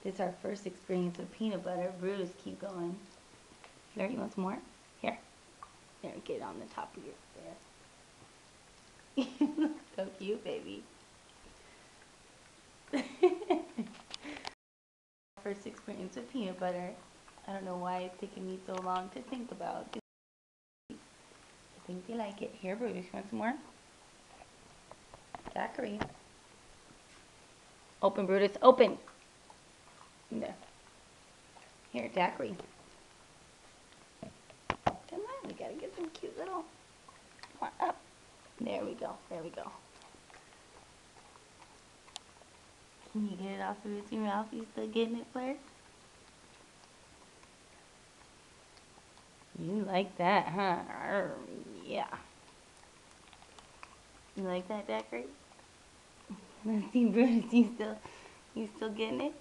This is our first experience with peanut butter. Brutus, keep going. Flirt, you want some more? Here. There, get on the top of your there. You look so cute, baby. First experience with peanut butter. I don't know why it's taking me so long to think about. I think they like it. Here, Brutus, you want some more? Zachary. Open, Brutus, open. There. Here, Zachary. Come on, we gotta get some cute little. Come on, up. There we go. There we go. Can you get it off of your mouth? You still getting it, Flirt? You like that, huh? Yeah. You like that, Zachary? Let's see, Brutus. You still getting it?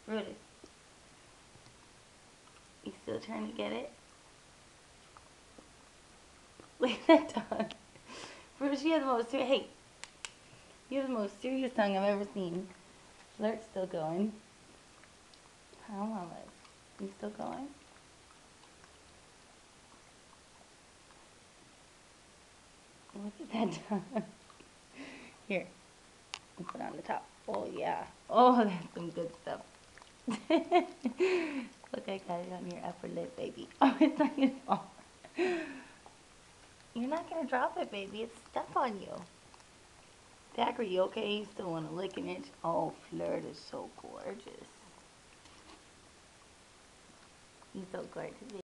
Brutus. You still trying to get it? Look at that dog. Brutus, you have the most serious. Hey, you have the most serious tongue I've ever seen. Flirt's still going. How long is? You still going? Look at that dog. Here, put it on the top. Oh yeah. Oh, that's some good stuff. Look, I got it on your upper lip, baby. Oh, it's not gonna fall. You're not gonna drop it, baby. It's stuck on you. Zachary, you okay? You still want to lick an itch? Oh, Flirt is so gorgeous. He's so gorgeous.